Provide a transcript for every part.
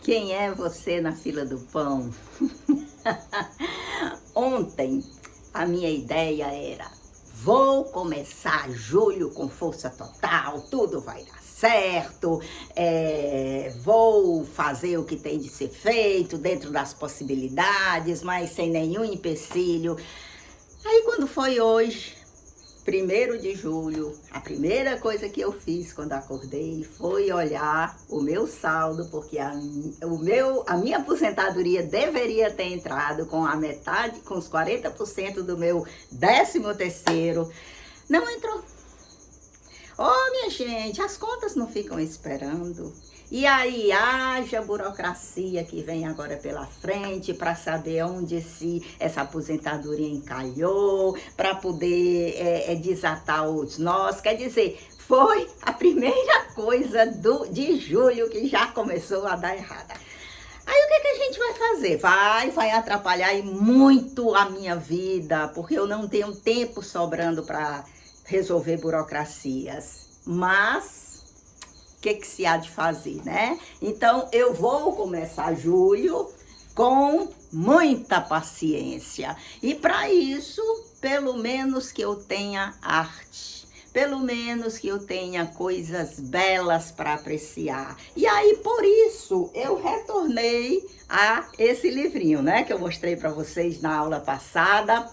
Quem é você na fila do pão? Ontem a minha ideia era: vou começar julho com força total, tudo vai dar certo, vou fazer o que tem de ser feito dentro das possibilidades, mas sem nenhum empecilho. Aí quando foi hoje, 1º de julho, a primeira coisa que eu fiz quando acordei foi olhar o meu saldo, porque a minha aposentadoria deveria ter entrado com a metade, com os 40% do meu 13º. Não entrou. Oh, minha gente, as contas não ficam esperando. E aí haja burocracia que vem agora pela frente para saber onde essa aposentadoria encalhou, para poder desatar os nós. Quer dizer, foi a primeira coisa de julho que já começou a dar errada. Aí o que a gente vai fazer? Vai atrapalhar muito a minha vida, porque eu não tenho tempo sobrando para resolver burocracias. Mas o que se há de fazer, né? Então, eu vou começar julho com muita paciência. E para isso, pelo menos que eu tenha arte, pelo menos que eu tenha coisas belas para apreciar. E aí, por isso, eu retornei a esse livrinho, né? Que eu mostrei para vocês na aula passada,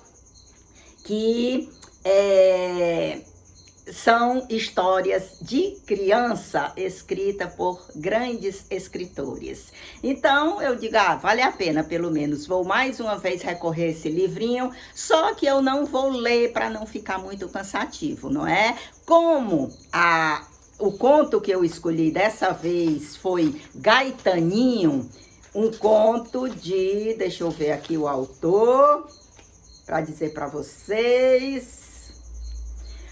que são histórias de criança escritas por grandes escritores. Então, eu digo, vale a pena, pelo menos, vou mais uma vez recorrer a esse livrinho, só que eu não vou ler para não ficar muito cansativo, não é? Como o conto que eu escolhi dessa vez foi Gaetaninho, um conto de, deixa eu ver aqui o autor, para dizer para vocês,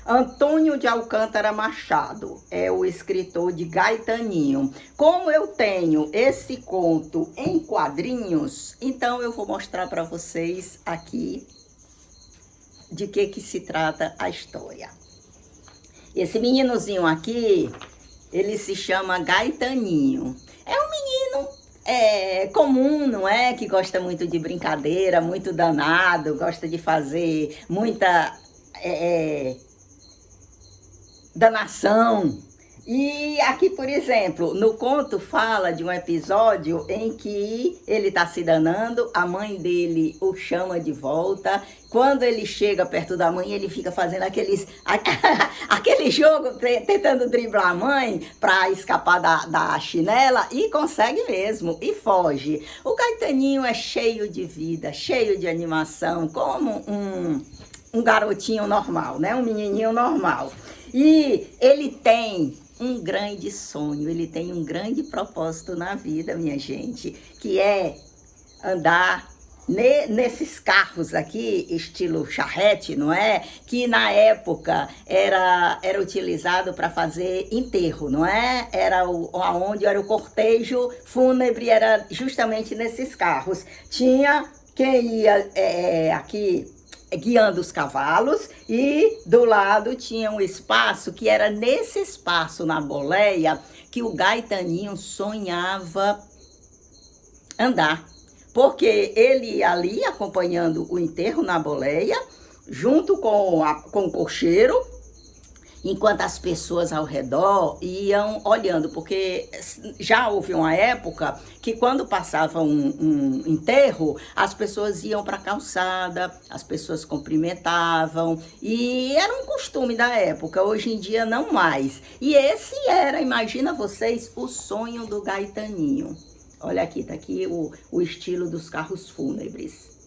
Antônio de Alcântara Machado é o escritor de Gaetaninho. Como eu tenho esse conto em quadrinhos, então eu vou mostrar para vocês aqui de que se trata a história. Esse meninozinho aqui, ele se chama Gaetaninho. É um menino comum, não é? Que gosta muito de brincadeira, muito danado, gosta de fazer muita danação. E aqui, por exemplo, no conto fala de um episódio em que ele está se danando, a mãe dele o chama de volta. Quando ele chega perto da mãe, ele fica fazendo aquele jogo, tentando driblar a mãe para escapar da chinela, e consegue mesmo, e foge. O Gaetaninho é cheio de vida, cheio de animação, como um garotinho normal, né? Um menininho normal. E ele tem um grande sonho, ele tem um grande propósito na vida, minha gente, que é andar nesses carros aqui, estilo charrete, não é? Que na época era utilizado para fazer enterro, não é? Onde era o cortejo fúnebre, era justamente nesses carros. Tinha quem ia aqui guiando os cavalos, e do lado tinha um espaço que era nesse espaço, na boleia, que o Gaetaninho sonhava andar. Porque ele ia ali acompanhando o enterro na boleia, junto com o cocheiro, enquanto as pessoas ao redor iam olhando, porque já houve uma época que quando passava um enterro, as pessoas iam para a calçada, as pessoas cumprimentavam, e era um costume da época, hoje em dia não mais. E esse era, imagina vocês, o sonho do Gaetaninho. Olha aqui, tá aqui o estilo dos carros fúnebres.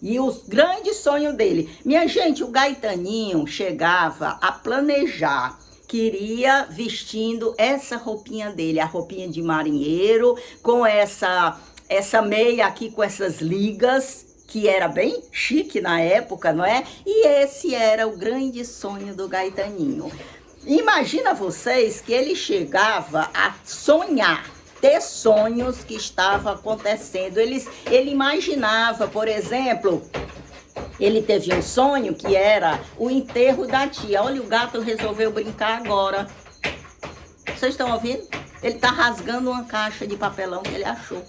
E o grande sonho dele. Minha gente, o Gaetaninho chegava a planejar, queria vestindo essa roupinha dele, a roupinha de marinheiro, com essa meia aqui, com essas ligas, que era bem chique na época, não é? E esse era o grande sonho do Gaetaninho. Imagina vocês que ele chegava a sonhar, ter sonhos que estavam acontecendo. Ele imaginava, por exemplo, ele teve um sonho que era o enterro da tia. Olha, o gato resolveu brincar agora. Vocês estão ouvindo? Ele tá rasgando uma caixa de papelão que ele achou.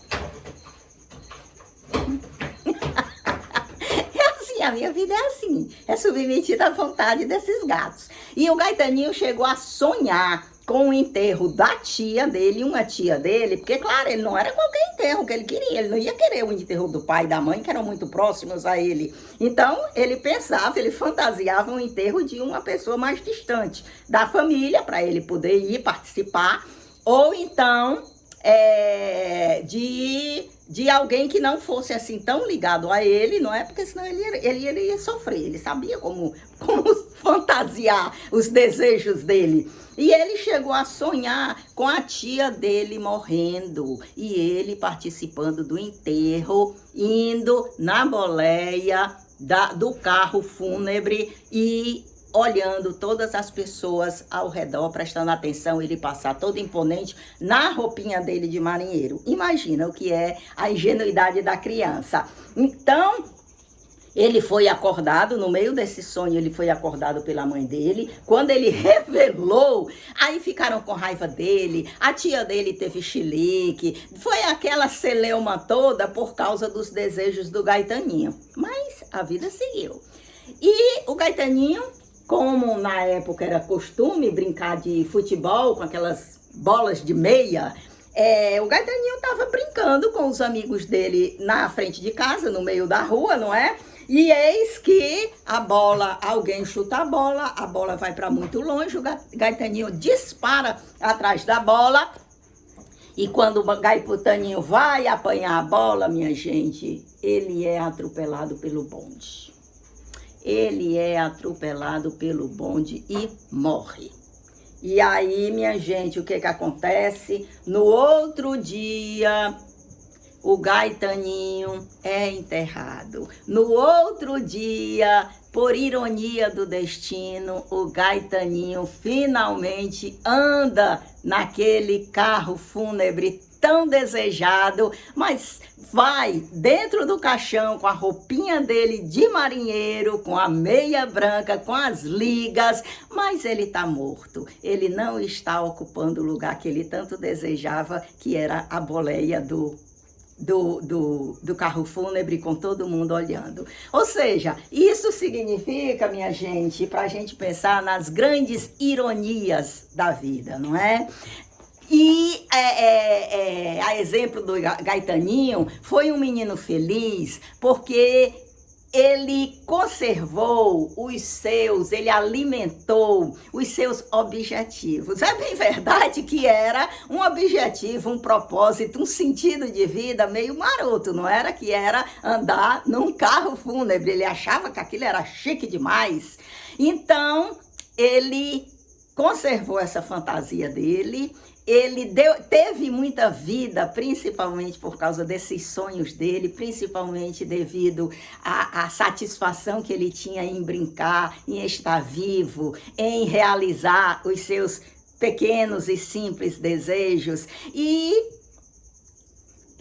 É assim, a minha vida é assim. É submetida à vontade desses gatos. E o Gaetaninho chegou a sonhar com o enterro da tia dele, uma tia dele, porque, claro, ele não era qualquer enterro que ele queria, ele não ia querer o enterro do pai e da mãe, que eram muito próximos a ele. Então, ele pensava, ele fantasiava um enterro de uma pessoa mais distante da família, para ele poder ir participar, ou então de alguém que não fosse assim tão ligado a ele, não é? Porque senão ele ia sofrer, ele sabia como fantasiar os desejos dele. E ele chegou a sonhar com a tia dele morrendo e ele participando do enterro, indo na boleia do carro fúnebre e olhando todas as pessoas ao redor, prestando atenção, ele passar todo imponente na roupinha dele de marinheiro. Imagina o que é a ingenuidade da criança. Então, ele foi acordado, no meio desse sonho, ele foi acordado pela mãe dele. Quando ele revelou, aí ficaram com raiva dele, a tia dele teve chilique, foi aquela celeuma toda por causa dos desejos do Gaetaninho. Mas a vida seguiu. E o Gaetaninho, como na época era costume brincar de futebol com aquelas bolas de meia, o Gaetaninho estava brincando com os amigos dele na frente de casa, no meio da rua, não é? E eis que alguém chuta a bola vai para muito longe, o Gaetaninho dispara atrás da bola. E quando o Gaetaninho vai apanhar a bola, minha gente, ele é atropelado pelo bonde. Ele é atropelado pelo bonde e morre. E aí, minha gente, o que acontece? No outro dia, o Gaetaninho é enterrado. No outro dia, por ironia do destino, o Gaetaninho finalmente anda naquele carro fúnebre tão desejado, mas vai dentro do caixão com a roupinha dele de marinheiro, com a meia branca, com as ligas, mas ele está morto. Ele não está ocupando o lugar que ele tanto desejava, que era a boleia do carro fúnebre, com todo mundo olhando. Ou seja, isso significa, minha gente, para a gente pensar nas grandes ironias da vida, não é? E a exemplo do Gaetaninho, foi um menino feliz porque ele conservou ele alimentou os seus objetivos. É bem verdade que era um objetivo, um propósito, um sentido de vida meio maroto, não era? Que era andar num carro fúnebre. Ele achava que aquilo era chique demais. Então, ele conservou essa fantasia dele. Ele teve muita vida, principalmente por causa desses sonhos dele, principalmente devido à satisfação que ele tinha em brincar, em estar vivo, em realizar os seus pequenos e simples desejos. E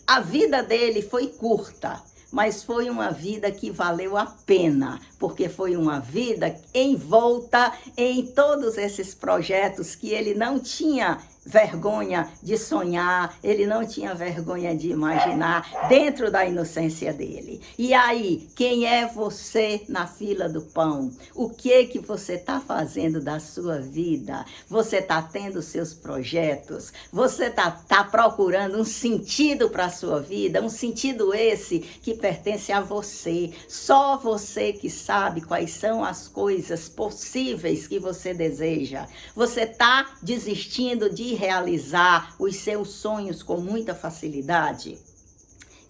a vida dele foi curta, mas foi uma vida que valeu a pena, porque foi uma vida envolta em todos esses projetos que ele não tinha vergonha de sonhar, ele não tinha vergonha de imaginar, dentro da inocência dele. E aí, quem é você na fila do pão? O que você está fazendo da sua vida? Você está tendo seus projetos? Você tá procurando um sentido para a sua vida? Um sentido esse que pertence a você. Só você que sabe quais são as coisas possíveis que você deseja. Você está desistindo de realizar os seus sonhos com muita facilidade?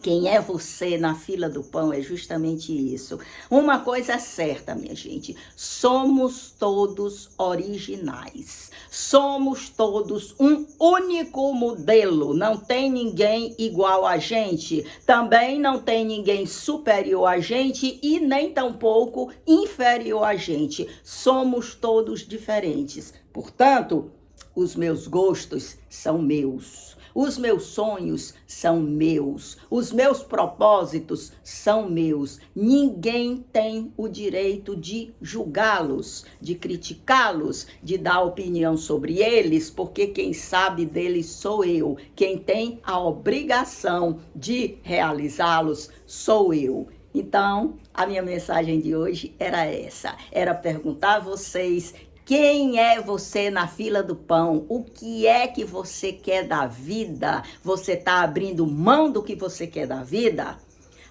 Quem é você na fila do pão é justamente isso. Uma coisa é certa, minha gente, somos todos originais. Somos todos um único modelo. Não tem ninguém igual a gente. Também não tem ninguém superior a gente e nem tampouco inferior a gente. Somos todos diferentes. Portanto, os meus gostos são meus. Os meus sonhos são meus. Os meus propósitos são meus. Ninguém tem o direito de julgá-los, de criticá-los, de dar opinião sobre eles, porque quem sabe deles sou eu. Quem tem a obrigação de realizá-los sou eu. Então, a minha mensagem de hoje era essa. Era perguntar a vocês: quem é você na fila do pão? O que é que você quer da vida? Você está abrindo mão do que você quer da vida?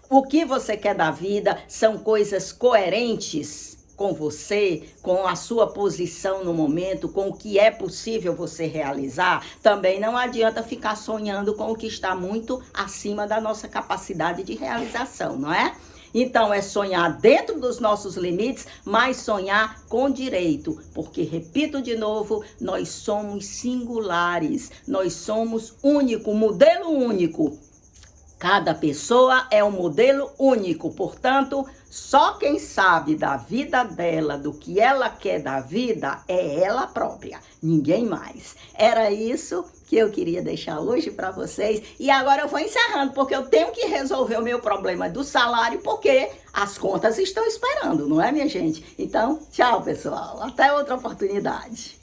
O que você quer da vida são coisas coerentes com você, com a sua posição no momento, com o que é possível você realizar. Também não adianta ficar sonhando com o que está muito acima da nossa capacidade de realização, não é? Então, é sonhar dentro dos nossos limites, mas sonhar com direito. Porque, repito de novo, nós somos singulares, nós somos único, modelo único. Cada pessoa é um modelo único, portanto, só quem sabe da vida dela, do que ela quer da vida, é ela própria, ninguém mais. Era isso que eu queria deixar hoje para vocês. E agora eu vou encerrando, porque eu tenho que resolver o meu problema do salário, porque as contas estão esperando, não é, minha gente? Então, tchau, pessoal. Até outra oportunidade.